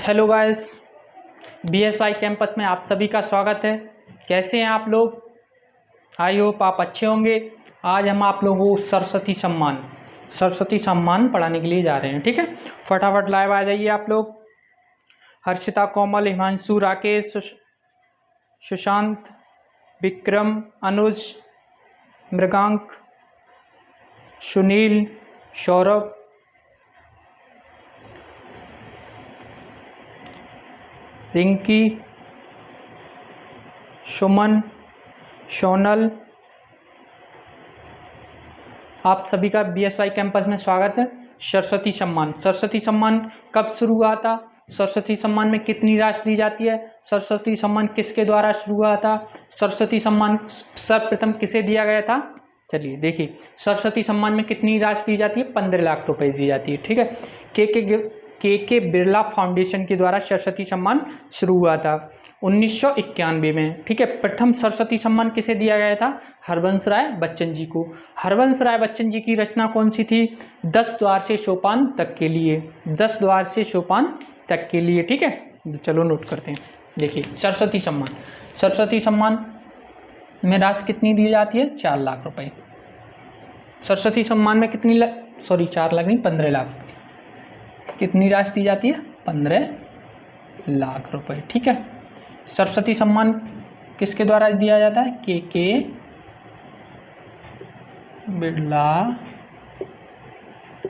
Hello guys, बीएसवाई campus में आप सभी का स्वागत है। कैसे हैं आप लोग? आई होप आप अच्छे होंगे। आज हम आप लोगों को सरस्वती सम्मान पढ़ाने के लिए जा रहे हैं। ठीक है, फटाफट लाइव आ जाइए आप लोग। हर्षिता, कोमल, हिमांशु, राकेश, सुशांत, विक्रम, अनुज, मृगांक, सुनील, सौरभ, रिंकी, सुमन, सोनल, आप सभी का बीएसवाई कैंपस में स्वागत है। सरस्वती सम्मान कब शुरू हुआ था? सरस्वती सम्मान में कितनी राशि दी जाती है? सरस्वती सम्मान किसके द्वारा शुरू हुआ था? सरस्वती सम्मान सर्वप्रथम किसे दिया गया था? चलिए देखिए, सरस्वती सम्मान में कितनी राशि दी जाती है? 15 लाख रुपए दी जाती है। ठीक है, के बिरला फाउंडेशन के द्वारा सरस्वती सम्मान शुरू हुआ था 1991 में। ठीक है, प्रथम सरस्वती सम्मान किसे दिया गया था? हरवंश राय बच्चन जी को। हरवंश राय बच्चन जी की रचना कौन सी थी? 10 द्वार से सोपान तक के लिए। 10 द्वार से सोपान तक के लिए। ठीक है, चलो नोट करते हैं। देखिए, सरस्वती सम्मान में राशि कितनी दी जाती है? 4 लाख रुपए। सरस्वती सम्मान में कितनी 4 लाख नहीं, 15 लाख रुपए। कितनी राशि दी जाती है? 15 लाख रुपए। ठीक है, सरस्वती सम्मान किसके द्वारा दिया जाता है?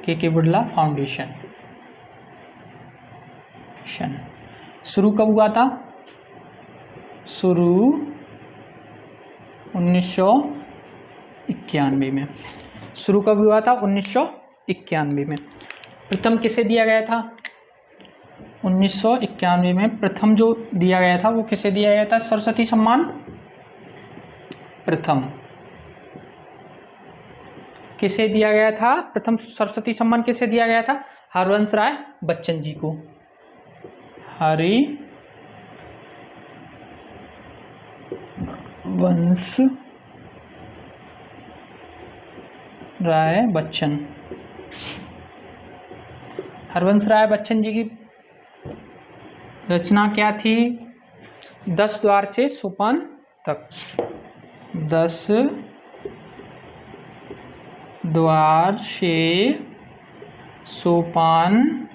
के बिरला फाउंडेशन। शुरू कब हुआ था? शुरू 1991 में। शुरू कब हुआ था? 1991 में। प्रथम किसे दिया गया था? 1991 में प्रथम जो दिया गया था वो किसे दिया गया था? सरस्वती सम्मान प्रथम किसे दिया गया था? प्रथम सरस्वती सम्मान किसे दिया गया था? हरवंश राय बच्चन जी को। हरिवंश राय बच्चन। हरवंश राय बच्चन जी की रचना क्या थी? 10 द्वार से सोपान तक। 10 द्वार से सोपान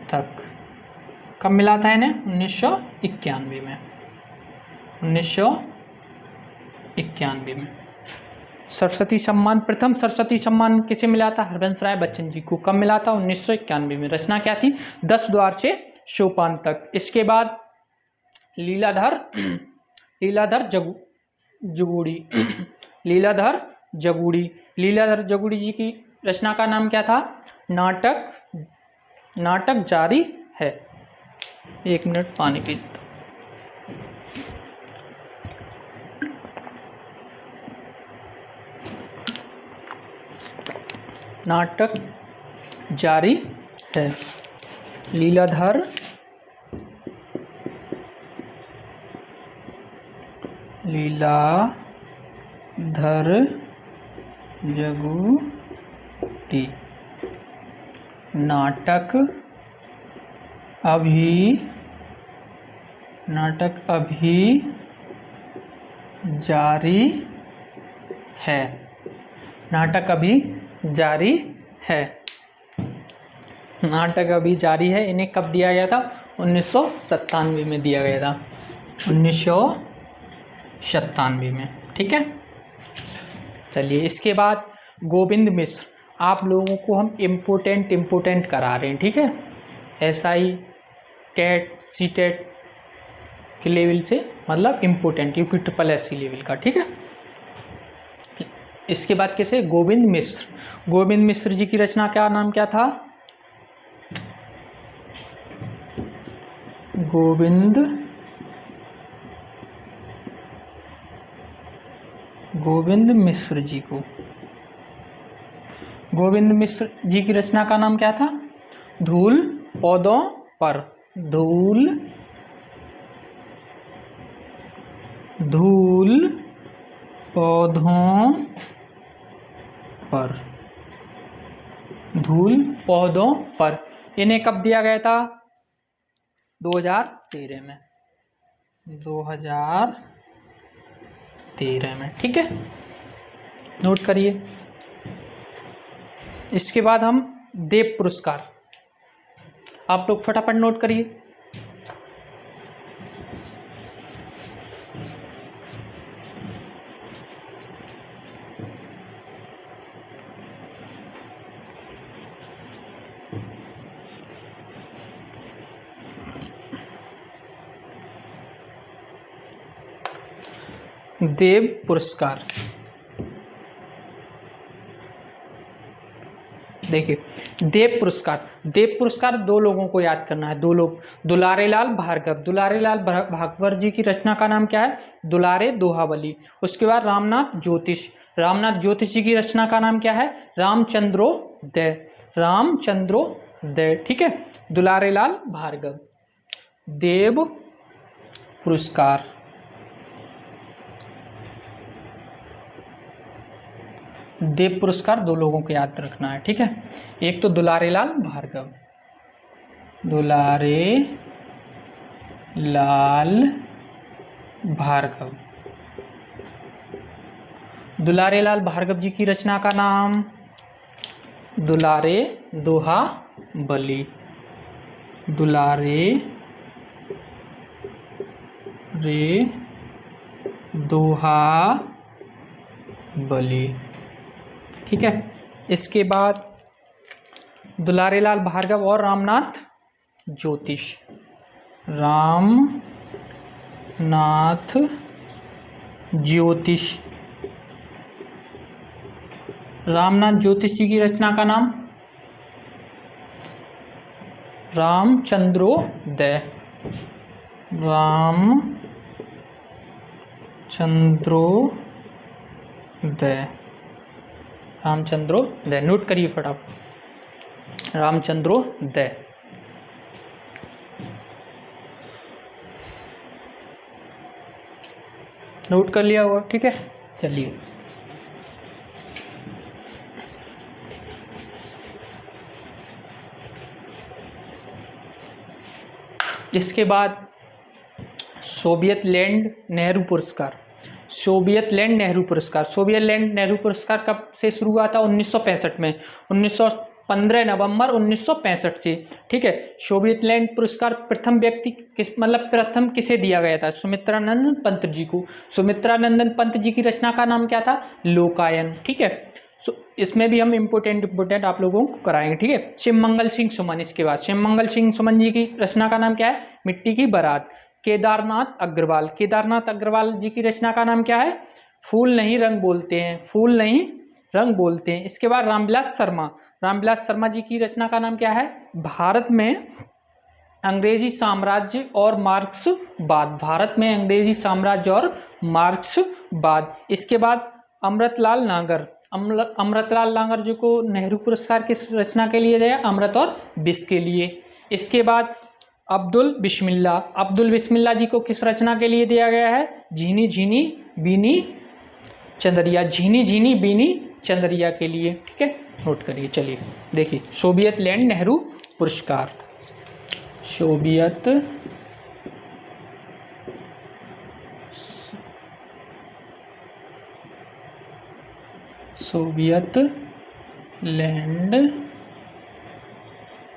तक। कब मिला था इन्हें? 1991 में। 1991 में सरस्वती सम्मान, प्रथम सरस्वती सम्मान किसे मिला था? हरवंश राय बच्चन जी को। कब मिला था? 1991 में। रचना क्या थी? 10 द्वार से सोपान तक। इसके बाद लीलाधर जगूड़ी जी की रचना का नाम क्या था? नाटक जारी है। 1 मिनट पानी पी। नाटक जारी है। लीलाधर जगूड़ी। नाटक अभी जारी है। नाटक अभी जारी है। नाटक अभी जारी है इन्हें कब दिया गया था? 1997 में दिया गया था। 1997 में। ठीक है, चलिए इसके बाद गोविंद मिश्र। आप लोगों को हम इम्पोर्टेंट करा रहे हैं। ठीक है, SI टेट सीटेट के लेवल से, मतलब इम्पोर्टेंट, UPSSC लेवल का। ठीक है, इसके बाद कैसे? गोविंद मिश्र जी की रचना का नाम क्या था? गोविंद मिश्र जी को। गोविंद मिश्र जी की रचना का नाम क्या था? धूल पौधों पर। धूल पौधों पर। धूल पौधों पर, इन्हें कब दिया गया था? 2013 में, 2013 में। ठीक है, नोट करिए। इसके बाद हम देव पुरस्कार, आप लोग फटाफट नोट करिए। देव पुरस्कार, देखिए देव पुरस्कार, देव पुरस्कार दो लोगों को याद करना है, दो लोग, दुलारे लाल भार्गव। दुलारे लाल भार्गव जी की रचना का नाम क्या है? दुलारे दोहावली। उसके बाद रामनाथ ज्योतिष, रामनाथ ज्योतिष जी की रचना का नाम क्या है? रामचंद्रोदय, रामचंद्रोदय। ठीक है, दुलारे लाल भार्गव। देव पुरस्कार, देव पुरस्कार दो लोगों को याद रखना है। ठीक है, एक तो दुलारे लाल भार्गव, दुलारे लाल भार्गव। दुलारे लाल भार्गव जी की रचना का नाम दुलारे दोहावली, दुलारे दोहावली। ठीक है, इसके बाद दुलारे लाल भार्गव और रामनाथ ज्योतिष, रामनाथ ज्योतिष। रामनाथ ज्योतिष जी की रचना का नाम रामचंद्रोदय, रामचंद्रोदय, रामचंद्रोदय। नोट करिए फटाफट, रामचंद्रोदय। नोट कर लिया हुआ? ठीक है, चलिए इसके बाद सोवियत लैंड नेहरू पुरस्कार, सोवियत लैंड नेहरू पुरस्कार। सोवियत लैंड नेहरू पुरस्कार कब से शुरू हुआ था? 1965 में, 15 नवंबर 1965 से। ठीक है, सोवियत लैंड पुरस्कार प्रथम व्यक्ति प्रथम किसे दिया गया था? सुमित्रानंदन पंत जी को। सुमित्रानंदन पंत जी की रचना का नाम क्या था? लोकायन। ठीक है, इसमें भी हम इम्पोर्टेंट आप लोगों को कराएंगे। ठीक है, शिवमंगल सिंह सुमन। इसके बाद शिवमंगल सिंह सुमन जी की रचना का नाम क्या है? मिट्टी की बारात। केदारनाथ अग्रवाल, केदारनाथ अग्रवाल जी की रचना का नाम क्या है? फूल नहीं रंग बोलते हैं, फूल नहीं रंग बोलते हैं। इसके बाद रामविलास शर्मा, रामविलास शर्मा जी की रचना का नाम क्या है? भारत में अंग्रेजी साम्राज्य और मार्क्सवाद, भारत में अंग्रेजी साम्राज्य और मार्क्सवाद। इसके बाद अमृतलाल नागर, अमृतलाल नागर जी को नेहरू पुरस्कार किस रचना के लिए दिया? अमृत और विष के लिए। इसके बाद अब्दुल बिस्मिल्लाह, अब्दुल बिस्मिल्लाह जी को किस रचना के लिए दिया गया है? झीनी झीनी बीनी चंदरिया, झीनी झीनी बीनी चंदरिया के लिए। ठीक है, नोट करिए। चलिए देखिए, सोवियत लैंड नेहरू पुरस्कार, सोवियत लैंड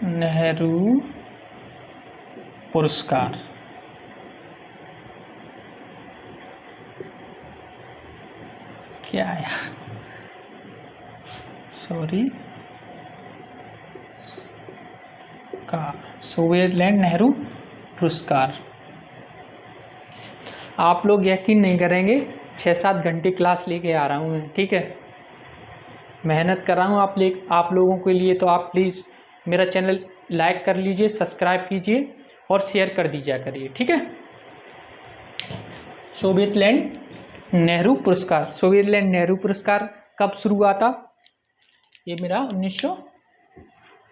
नेहरू पुरस्कार। क्या आया? सॉरी, का सोवियत लैंड नेहरू पुरस्कार। आप लोग यकीन नहीं करेंगे, 6-7 घंटे क्लास लेके आ रहा हूँ मैं। ठीक है, मेहनत कर रहा हूँ आप लोगों के लिए। तो आप प्लीज़ मेरा चैनल लाइक कर लीजिए, सब्सक्राइब कीजिए और शेयर कर दीजिए करिए। ठीक है, सोवियत लैंड नेहरू पुरस्कार, सोवियत लैंड नेहरू पुरस्कार कब शुरू हुआ था? ये मेरा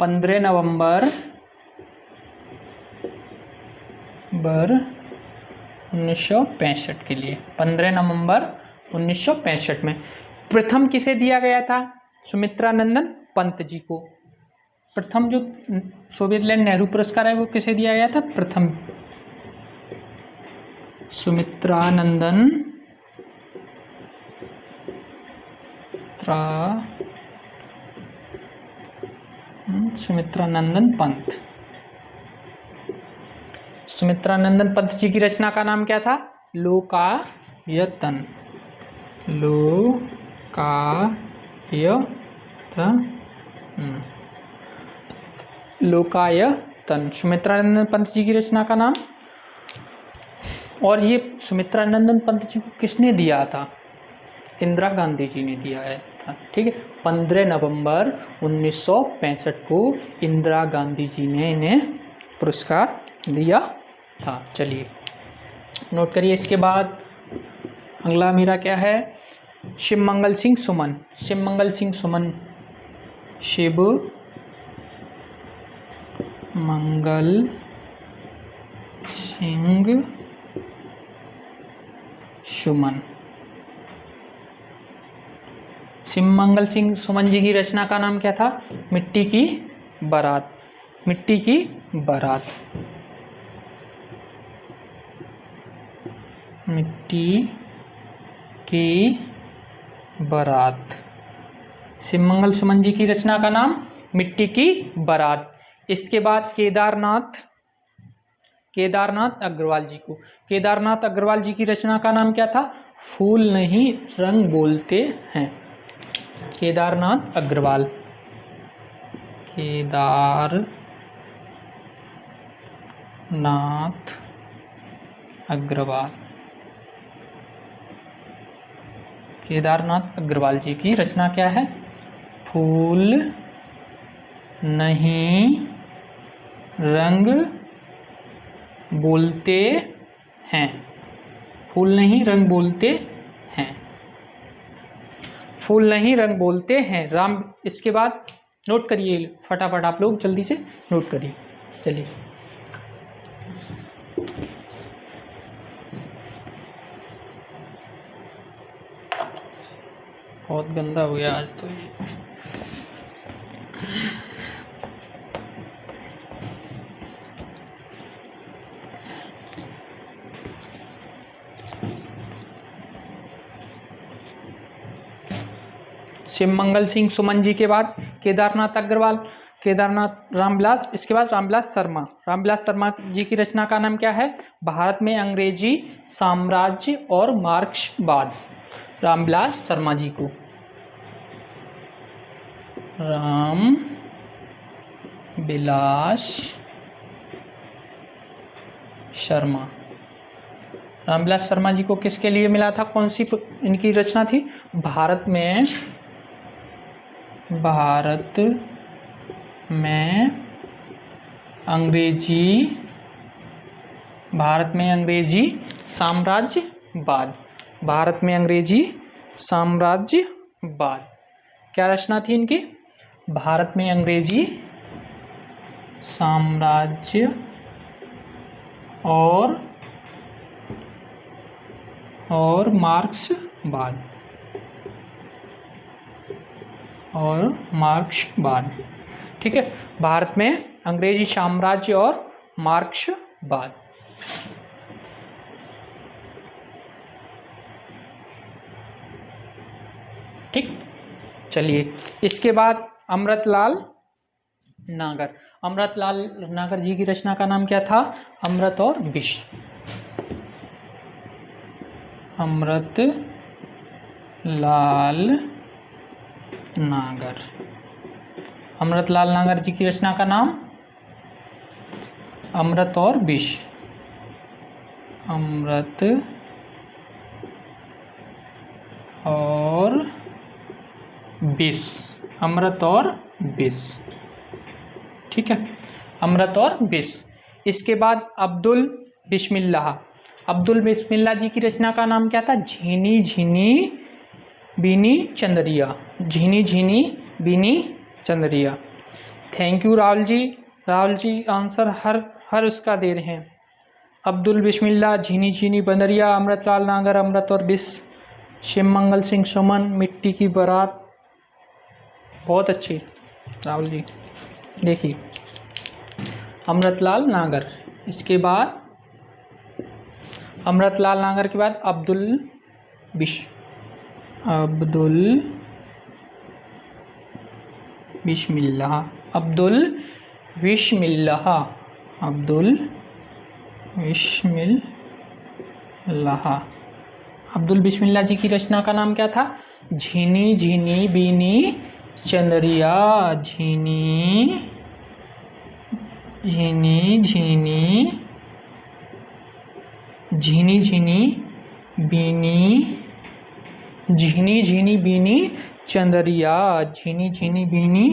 15 नवंबर 1965 के लिए, 15 नवंबर 1965 में। प्रथम किसे दिया गया था? सुमित्रानंदन पंत जी को। प्रथम जो सोवियत नेहरू पुरस्कार है वो किसे दिया गया था? प्रथम सुमित्रानंदन पंत। सुमित्रानंदन पंत जी की रचना का नाम क्या था? लोकायतन। लोकायतन सुमित्रानंदन पंत जी की रचना का नाम। और ये सुमित्रानंदन पंत जी को किसने दिया था? इंदिरा गांधी जी ने दिया है था। ठीक है, 15 नवंबर 1965 को इंदिरा गांधी जी ने इन्हें पुरस्कार दिया था। चलिए नोट करिए। इसके बाद अगला मेरा क्या है? शिव मंगल सिंह सुमन। शिव मंगल सिंह सुमन, शिव मंगल सिंह सुमन। शिव मंगल सिंह सुमन जी की रचना का नाम क्या था? मिट्टी की बारात। मिट्टी की बारात। मिट्टी की बारात। शिव मंगल सुमन जी की रचना का नाम मिट्टी की बारात। इसके बाद केदारनाथ अग्रवाल जी को। केदारनाथ अग्रवाल जी की रचना का नाम क्या था? फूल नहीं रंग बोलते हैं। केदारनाथ अग्रवाल। केदारनाथ अग्रवाल। केदारनाथ अग्रवाल जी की रचना क्या है? फूल नहीं रंग बोलते हैं। फूल नहीं रंग बोलते हैं। फूल नहीं रंग बोलते हैं। राम। इसके बाद नोट करिए फटाफट, आप लोग जल्दी से नोट करिए। चलिए बहुत गंदा हो गया आज तो ये। शिव मंगल सिंह सुमन जी के बाद केदारनाथ अग्रवाल, केदारनाथ रामविलास। इसके बाद रामविलास शर्मा। रामविलास शर्मा जी की रचना का नाम क्या है? भारत में अंग्रेजी साम्राज्य और मार्क्सवाद। रामविलास शर्मा जी को। रामविलास शर्मा। रामविलास शर्मा जी को किसके लिए मिला था? कौन सी इनकी रचना थी? भारत में अंग्रेजी साम्राज्यवाद। भारत में अंग्रेजी साम्राज्यवाद। क्या रचना थी इनकी? भारत में अंग्रेजी साम्राज्य और मार्क्सवाद। ठीक है, भारत में अंग्रेजी साम्राज्य और मार्क्सवाद। ठीक, चलिए इसके बाद अमृतलाल नागर। अमृतलाल नागर जी की रचना का नाम क्या था? अमृत और विष। अमृतलाल नागर। अमृतलाल नागर जी की रचना का नाम अमृत और विष। अमृत और विष। अमृत और विष। ठीक है, अमृत और विष। इसके बाद अब्दुल बिस्मिल्लाह। अब्दुल बिस्मिल्लाह जी की रचना का नाम क्या था? Jheeni Jheeni Beeni Chadariya. Jheeni Jheeni Beeni Chadariya. Thank you Rahul ji. Rahul ji answer हर उसका दे रहे हैं। अब्दुल बिस्मिल्लाह, झीनी झीनी बंदरिया, अमृतलाल नागर, अमृत और विष, शिव मंगल सिंह सुमन, मिट्टी की बारात। बहुत अच्छी राहुल जी। देखिए अमृतलाल नागर, इसके बाद अमृतलाल नागर के बाद अब्दुल बिस्मिल्लाह, अब्दुल बिस्मिल्लाह जी की रचना का नाम क्या था? झिनी झिनी बीनी चंदरिया, झिनी झिनी बीनी चंदरिया, झिनी झिनी बीनी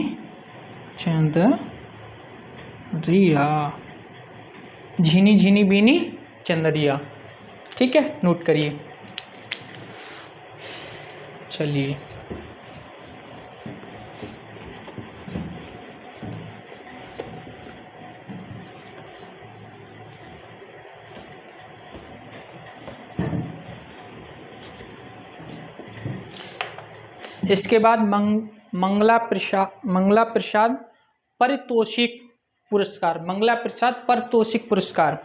चंदरिया। ठीक है, नोट करिए। चलिए इसके बाद मंगला प्रसाद पारितोषिक पुरस्कार,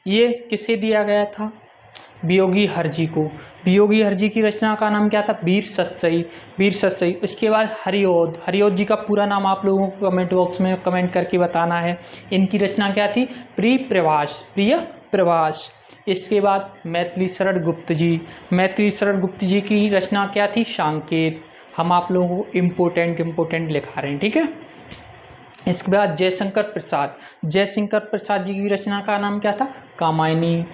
ये किसे दिया गया था? वियोगी हरजी को। वियोगी हरजी की रचना का नाम क्या था? वीर सतसई। इसके बाद हरिओद जी का पूरा नाम आप लोगों को कमेंट बॉक्स में कमेंट करके बताना है। इनकी रचना क्या थी? प्रिय प्रवास। इसके बाद मैथिली शरण गुप्त जी की रचना क्या थी? सांकेत। हम आप लोगों को इम्पोर्टेंट लिखा रहे हैं, ठीक है। इसके बाद जयशंकर प्रसाद जी की रचना का नाम क्या था? कामायनी।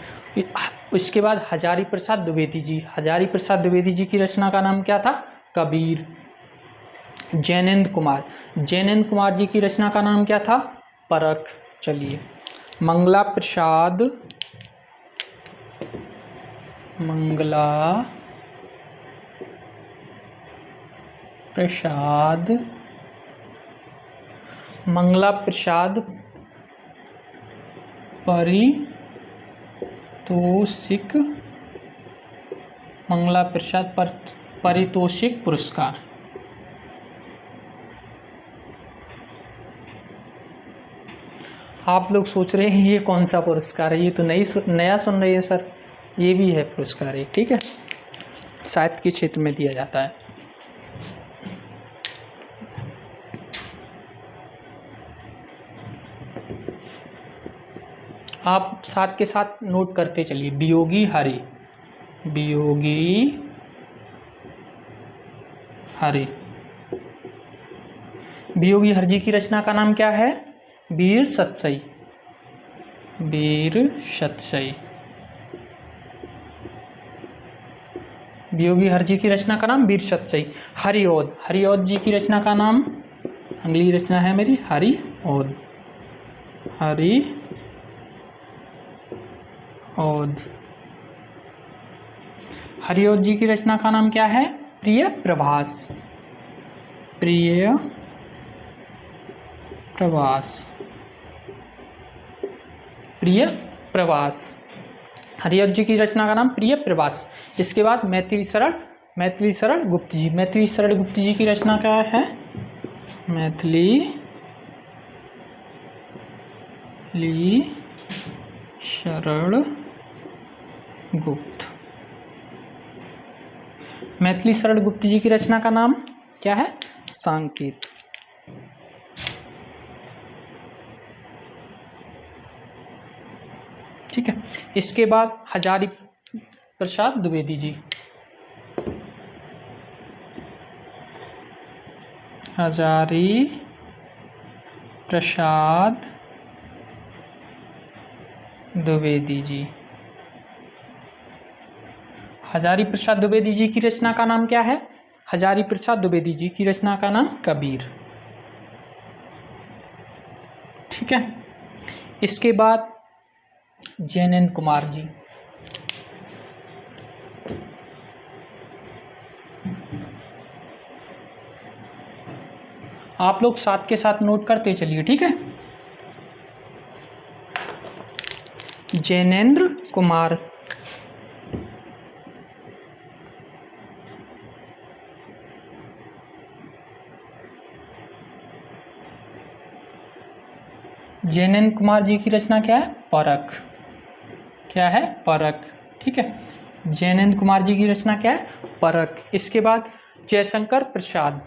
इसके बाद हजारी प्रसाद द्विवेदी जी की रचना का नाम क्या था? कबीर। जैनेन्द्र कुमार जी की रचना का नाम क्या था? परख। चलिए मंगला प्रसाद पारितोषिक पुरस्कार। आप लोग सोच रहे हैं ये कौन सा पुरस्कार है? ये तो नया सुन रहे हैं सर। ये भी है पुरस्कार एक, ठीक है, साहित्य के क्षेत्र में दिया जाता है। आप साथ के साथ नोट करते चलिए। वियोगी हरि की रचना का नाम क्या है? वीर सतसई। वियोगी हरजी की रचना का नाम वीर सतसई। हरिओद जी की रचना का नाम, अगली रचना है मेरी हरिओद। हरिओद जी की रचना का नाम क्या है? प्रिय प्रवास। हरिओद जी की रचना का नाम प्रिय प्रवास। इसके बाद मैथिली शरण गुप्त जी की रचना क्या है? मैथिली शरण गुप्त जी की रचना का नाम क्या है? सांकेत। ठीक है, इसके बाद हजारी प्रसाद द्विवेदी जी। हजारी प्रसाद द्विवेदी जी की रचना का नाम क्या है? हजारी प्रसाद द्विवेदी जी की रचना का नाम कबीर। ठीक है, इसके बाद जैनेन्द्र कुमार जी। आप लोग साथ के साथ नोट करते चलिए, ठीक है। जैनेन्द्र कुमार जैनेन्द्र कुमार जी की रचना क्या है? परख। क्या है? परख। ठीक है, जैनेन्द्र कुमार जी की रचना क्या है? परख। इसके बाद जयशंकर प्रसाद।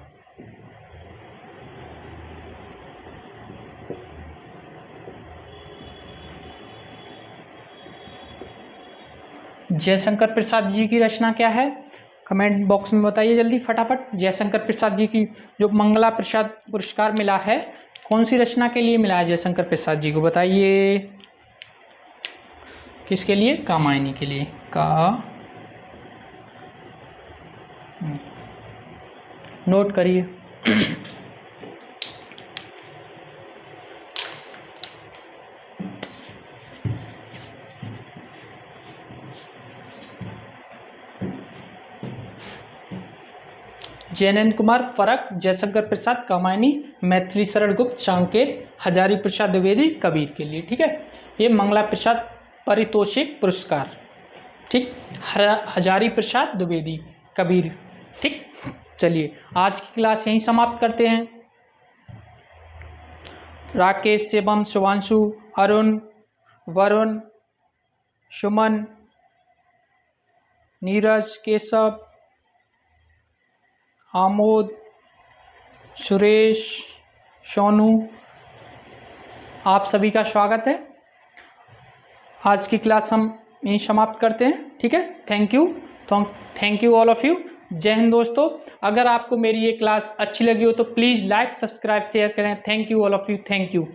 जयशंकर प्रसाद जी की रचना क्या है? कमेंट बॉक्स में बताइए जल्दी फटाफट। जयशंकर प्रसाद जी की जो मंगला प्रसाद पुरस्कार मिला है, कौन सी रचना के लिए मिला है जयशंकर प्रसाद जी को? बताइए किसके लिए? कामायनी के लिए। नोट करिए। जैनेन्द्र कुमार परख, जयशंकर प्रसाद कामायनी, मैथिली शरण गुप्त सांकेत, हजारी प्रसाद द्विवेदी कबीर के लिए। ठीक है, ये मंगला प्रसाद पारितोषिक पुरस्कार। ठीक, हजारी प्रसाद द्विवेदी कबीर। ठीक, चलिए आज की क्लास यहीं समाप्त करते हैं। राकेश, शिवम, शुभांशु, अरुण, वरुण, सुमन, नीरज, केशव, आमोद, सुरेश, सोनू, आप सभी का स्वागत है। आज की क्लास हम यहीं समाप्त करते हैं। ठीक है, thank you. Thank you all of you. जय हिंद दोस्तों। अगर आपको मेरी ये क्लास अच्छी लगी हो तो प्लीज़ लाइक, सब्सक्राइब, शेयर करें। Thank you all of you. Thank you.